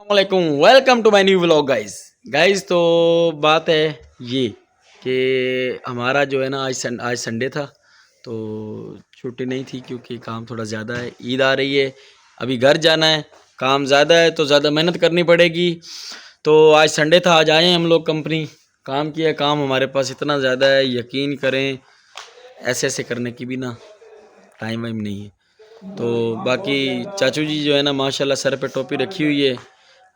वालेकुम, welcome to my new vlog guys. तो बात है ये कि हमारा जो है ना आज संडे था, तो छुट्टी नहीं थी क्योंकि काम थोड़ा ज़्यादा है। ईद आ रही है, अभी घर जाना है, काम ज़्यादा है तो ज़्यादा मेहनत करनी पड़ेगी। तो आज संडे था, आज आए हैं हम लोग कंपनी। काम किया, काम हमारे पास इतना ज़्यादा है, यकीन करें ऐसे ऐसे करने की भी ना टाइम वाइम नहीं है। तो बाकी चाचू जी जो है ना माशाल्लाह सर पे टोपी रखी हुई है।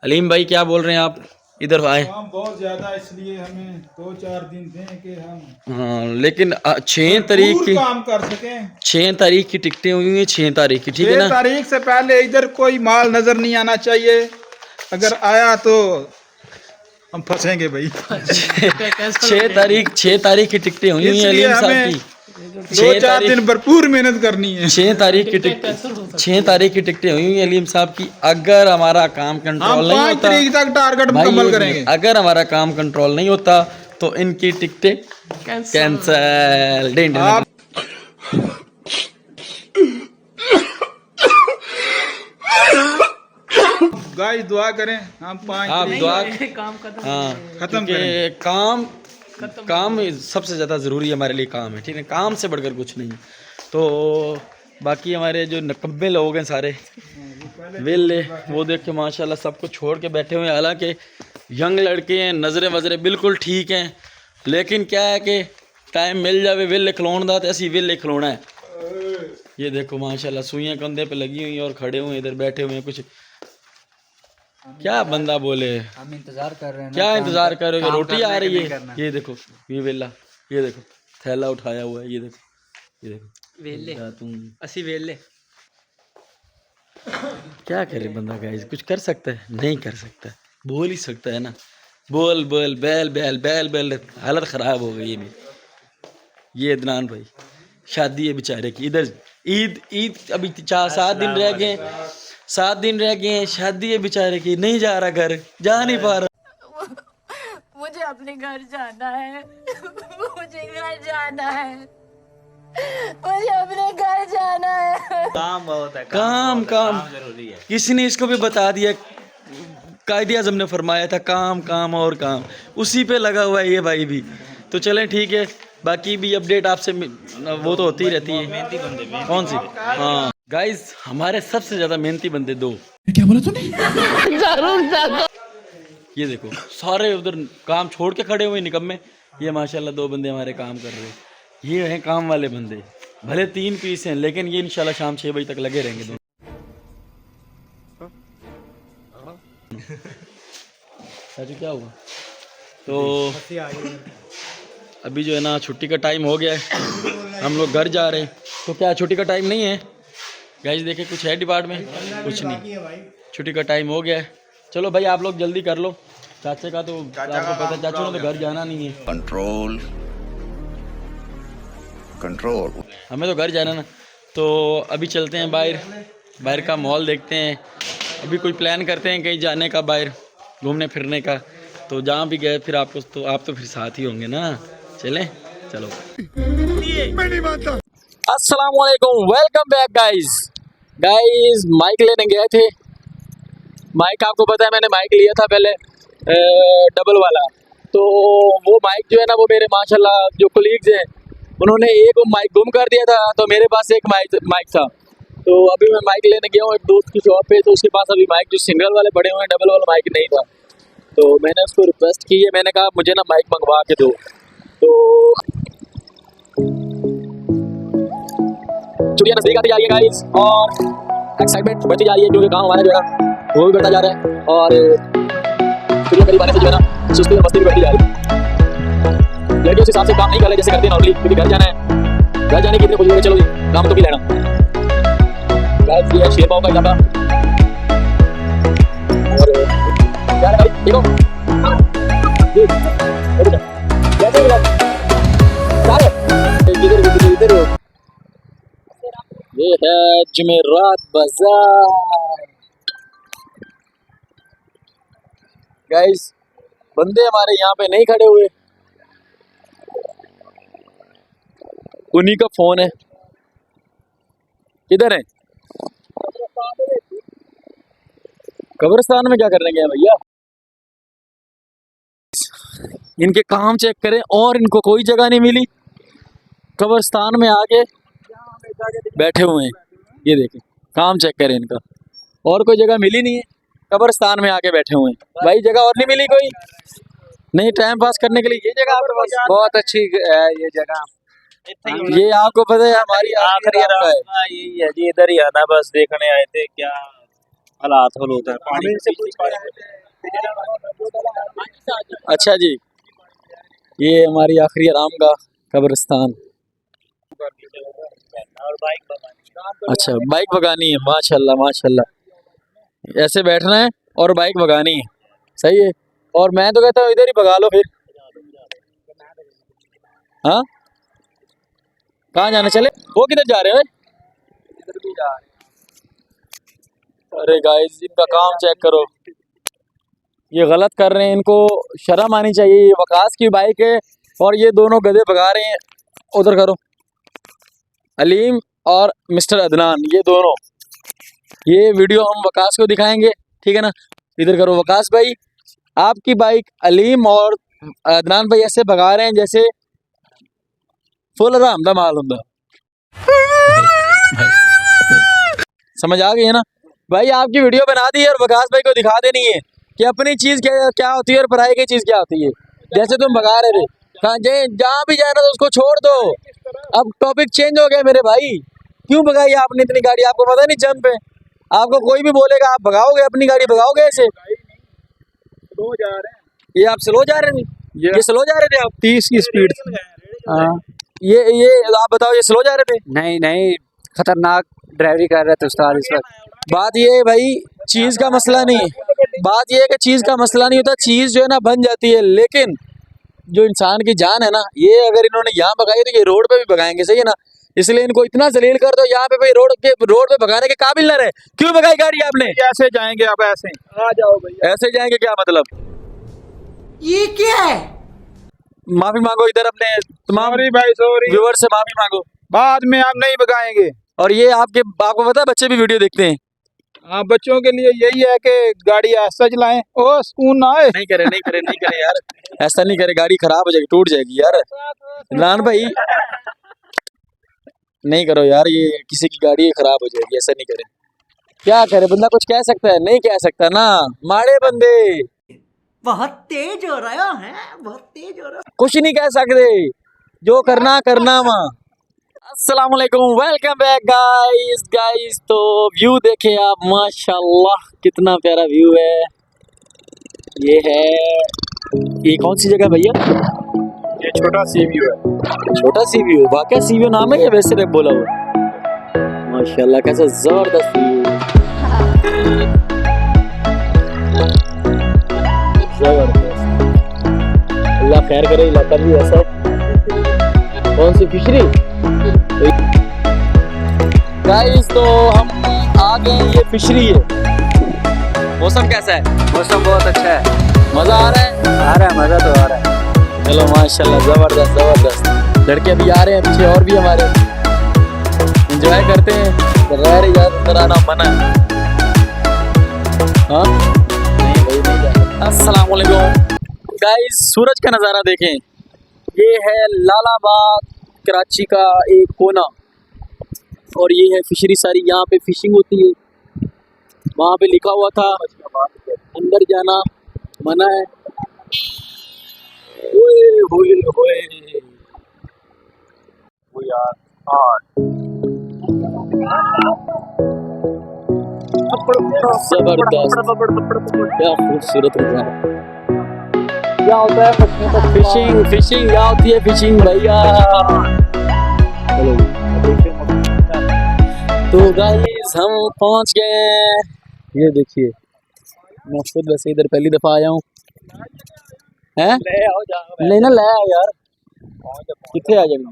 अलीम भाई क्या बोल रहे हैं आप, इधर आए। काम बहुत ज्यादा, इसलिए हमें 2-4 दिन दें कि हम हाँ लेकिन 6 तारीख भरपूर की काम कर सकें। 6 तारीख की टिकटें हुई हैं, 6 तारीख की, ठीक है छह ना। तारीख से पहले इधर कोई माल नजर नहीं आना चाहिए। अगर आया तो हम फंसेंगे भाई। 6 तारीख की टिकटें हुई हुई हैं इसलिए अलीम साहब हमें की। दो छः चार तारीख दिन भरपूर मेहनत करनी है। 6 तारीख की टिकट 6 तारीख की टिकटें हुई हुई हैं अलीम साहब की। अगर हमारा काम हम कंट्रोल नहीं 5 होता, तारीख तक टारगेट भाई मुकम्मल एक करेंगे। मिनट, अगर हमारा काम कंट्रोल नहीं होता तो इनकी टिकटें कैंसल। आप गाइस दुआ करें, हम 5 आप तारीख दुआ तक हाँ, खत्म क्योंकि करेंगे। काम काम सबसे ज़्यादा ज़रूरी है हमारे लिए, काम है, ठीक है, काम से बढ़कर कुछ नहीं। तो बाकी हमारे जो नकम्मे लोग हैं सारे वेले, वो देख के माशाल्लाह सबको छोड़ के बैठे हुए हैं। हालांकि यंग लड़के हैं, नज़रें वज़रें बिल्कुल ठीक हैं, लेकिन क्या है कि टाइम मिल जावे वेले खलोण दा तो असी वेले खलोना है। ये देखो माशाल्लाह सुइयां कंधे पे लगी हुई हैं और खड़े हुए हैं, इधर बैठे हुए हैं। कुछ क्या बंदा बोले, हम इंतजार कर रहे हैं ना, क्या काम इंतजार कर, करोगे, काम रोटी आ करना है कि रही नहीं है। करना। ये देखो, ये वेला, ये देखो थैला उठाया हुआ है, ये देखो, ये देखो वेले क्या तुम असी वेले क्या करे बंदा, गाइस कुछ कर सकता है, नहीं कर सकता, बोल ही सकता है ना। बोल बोल बैल बैल बैल बैल, हालत ख़राब हो गई है मेरी। ये अदनान भाई, शादी है बेचारे की, इधर ईद ईद अभी 4-7 दिन रह गए, 7 दिन रह गए हैं, शादी है बेचारे की, नहीं जा रहा घर, जा नहीं पा रहा। मुझे अपने घर जाना है। मुझे घर जाना है। मुझे अपने घर जाना है। काम बहुत है, काम काम जरूरी है। किसी ने इसको भी बता दिया, कायदे आज़म ने फरमाया था काम काम और काम, उसी पे लगा हुआ है ये भाई भी। तो चलें ठीक है, बाकी भी अपडेट आपसे वो तो होती ही रहती है। मेहनती बंदे कौन सी, हाँ गाइस हमारे सबसे ज़्यादा मेहनती बंदे दो। ये देखो सारे उधर काम छोड़ के खड़े हुए निकम्मे, ये माशाल्लाह 2 बंदे हमारे काम कर रहे हैं। ये हैं काम वाले बंदे, भले 3 पीस हैं लेकिन ये इंशाल्लाह शाम 6 बजे तक लगे रहेंगे दोनों। चाचू क्या हुआ, तो अभी जो है ना छुट्टी का टाइम हो गया है, हम लोग घर जा रहे हैं। तो क्या छुट्टी का टाइम नहीं है गाइस, देखे कुछ है डिपार्टमेंट, कुछ नहीं, छुट्टी का टाइम हो गया है। चलो भाई आप लोग जल्दी कर लो, चाचे का तो आपको पता है, चाचू ने तो घर जाना नहीं है, कंट्रोल कंट्रोल हमें तो घर जाना ना। तो अभी चलते हैं बाहर, बाहर का माहौल देखते हैं, अभी कोई प्लान करते हैं कहीं जाने का, बाहर घूमने फिरने का। तो जहाँ भी गए फिर आपको तो आप तो फिर साथ ही होंगे ना, चलें चलो। अस्सलाम वालेकुम, वेलकम बैक गाइस माइक लेने गए थे। माइक आपको पता है मैंने माइक लिया था पहले डबल वाला, तो वो माइक जो है ना वो मेरे माशाल्लाह जो कोलीग्स हैं उन्होंने एक माइक गुम कर दिया था, तो मेरे पास एक माइक था। तो अभी मैं माइक लेने गया हूँ एक दोस्त की शॉप पे, तो उसके पास अभी माइक जो सिंगल वाले पड़े हुए हैं, डबल वाला माइक नहीं था। तो मैंने उसको रिक्वेस्ट की है, मैंने कहा मुझे ना माइक मंगवा के दो। तो छुट्टियाँ नजदीक आती जा रही है गाइस, और एक्साइटमेंट बढ़ती जा रही है क्योंकि काम हमारा जो है ना वो भी बढ़ता जा रहा है, और छुट्टियाँ करीब आने से जो है ना सुस्ती और मस्ती भी बढ़ती जा रही है। लड़के उस हिसाब से काम नहीं कर रहे जैसे करते हैं नॉर्मली, क्योंकि घर जाना है, घर जाने की इतनी खुशी है, चलो जी काम तो भी लेना। गाइस ये शेर पाव का इलाका, और क्या है देखो जी, कैसे मिला इधर ये है जुमेरात बाजार। गाइस बंदे हमारे यहाँ पे नहीं खड़े हुए, उन्हीं का फोन है, किधर है कब्रिस्तान में क्या करने गए हैं भैया? इनके काम चेक करें और इनको कोई जगह नहीं मिली, कब्रिस्तान में आके बैठे हुए हैं। ये देखें, काम चेक करें इनका, और कोई जगह मिली नहीं है, कब्रिस्तान में आके बैठे हुए हैं। भाई जगह और नहीं मिली कोई? नहीं, टाइम पास करने के लिए ये जगह आपके पास बहुत अच्छी है ये जगह। ये आपको पता है हमारी आखिरी रात है। यही है जी, इधर ही आना, बस देखने आए थे क्या हालात हल होता है पानी से। अच्छा जी, ये हमारी आखिरी आराम का कब्रिस्तान। और बाइक अच्छा, बाइक भगानी है, माशाल्लाह माशाल्लाह। ऐसे बैठना है और बाइक भगानी है, सही है। और मैं तो कहता हूँ इधर ही भगा लो फिर। हाँ, कहाँ जाना? चले, वो किधर जा रहे हो? इधर भी जा रहे अरे गाइस, इनका काम चेक करो, ये गलत कर रहे हैं, इनको शर्म आनी चाहिए। ये वकास की बाइक है और ये दोनों गधे भगा रहे हैं। उधर करो, अलीम और मिस्टर अदनान, ये दोनों, ये वीडियो हम वकास को दिखाएंगे, ठीक है ना? इधर करो वकास भाई, आपकी बाइक अलीम और अदनान भाई ऐसे भगा रहे हैं जैसे फुल आराम दा माल होंदा। समझ आ गई है ना भाई? आपकी वीडियो बना दी है और वकास भाई को दिखा देनी है कि अपनी चीज़ क्या होती है और पराई की चीज़ क्या होती है। जैसे तुम भगा रहे थे, जहाँ भी जाना तो उसको छोड़ दो। अब टॉपिक चेंज हो गया मेरे भाई, क्यों भगाई आपने इतनी गाड़ी? आपको पता नहीं जंप है, आपको कोई भी बोलेगा आप भगाओगे, अपनी गाड़ी भगाओगे ऐसे? स्लो जा रहे हैं, ये आप स्लो जा रहे थे? ये स्लो जा रहे थे आप? 30 की स्पीड से। हाँ, ये आप बताओ, ये स्लो जा रहे थे? नहीं नहीं, खतरनाक ड्राइवरी कर रहे थे उस्ताद इस वक्त। बात ये है भाई, चीज़ का मसला नहीं है, बात ये है कि चीज़ का मसला नहीं होता, चीज़ जो है ना बन जाती है, लेकिन जो इंसान की जान है ना, ये अगर इन्होंने यहाँ भगाई तो ये रोड पे भी भगाएंगे, सही है ना? इसलिए इनको इतना जलील कर दो यहाँ पे भाई, रोड पे भगाने के काबिल न रहे। क्यों भगाई गाड़ी आपने? कैसे जाएंगे आप? ऐसे आ जाओ भैया। ऐसे जाएंगे क्या मतलब? ये क्या है? माफी मांगो इधर अपने तमाम सॉरी भाई, सॉरी, व्यूअर से माफी मांगो। बाद में आप नहीं भगाएंगे। और ये आपको पता है बच्चे भी वीडियो देखते हैं। हाँ, बच्चों के लिए यही है कि गाड़ी ऐसा चलाएं, ओ सुकून ना आए। नहीं करे यार, ऐसा नहीं करे, गाड़ी खराब हो जाएगी, टूट जाएगी यार। इमरान भाई नहीं करो यार, ये किसी की गाड़ी खराब हो जाएगी, ऐसा नहीं करे। क्या करे बंदा, कुछ कह सकता है? नहीं कह सकता ना, माड़े बंदे बहुत तेज हो रहा है, बहुत तेज हो रहा है। कुछ नहीं कह सकते, जो करना करना वहाँ। अस्सलाम वालेकुम, वेलकम बैक गाइस। तो व्यू देखे आप, माशाल्लाह कितना प्यारा व्यू है। ये कौन सी जगह भैया? ये छोटा सी व्यू है। छोटा सी व्यू, वाकई सी व्यू नाम है या वैसे बोला हुआ? माशाल्लाह कैसा जबरदस्त व्यू, जबरदस्त। अल्लाह खैर करे, इलाका भी ऐसा। कौन सी फिशरी गाइस? तो हम आ गए, ये फिशरी है। मौसम कैसा है? मौसम बहुत अच्छा है, मजा आ रहा है? आ रहा है, मजा तो आ रहा है। चलो माशाल्लाह, जबरदस्त। लड़के भी आ रहे हैं पीछे, और भी हमारे एंजॉय करते हैं। गैर इजाजत कराना मना है। हाँ नहीं भाई, नहीं जाना। अस्सलाम वालेकुम गाइस, सूरज का नज़ारा देखें। ये है लालाबाद कराची का एक कोना, और ये है फिशरी सारी, यहाँ पे फिशिंग होती है। वहाँ पे लिखा हुआ था अंदर जाना मना है। ओए होए होए, वो यार जबरदस्त, क्या खूबसूरत नजारा। क्या होता है मछलियों का? फिशिंग क्या होती है? फिशिंग भैया। चलो तो गाइस हम पहुंच गए हैं। ये देखिए, मैं खुद वैसे इधर पहली दफा आया हूँ। हैं? ले ना, ले आओ यार, कितने आ जाएंगे?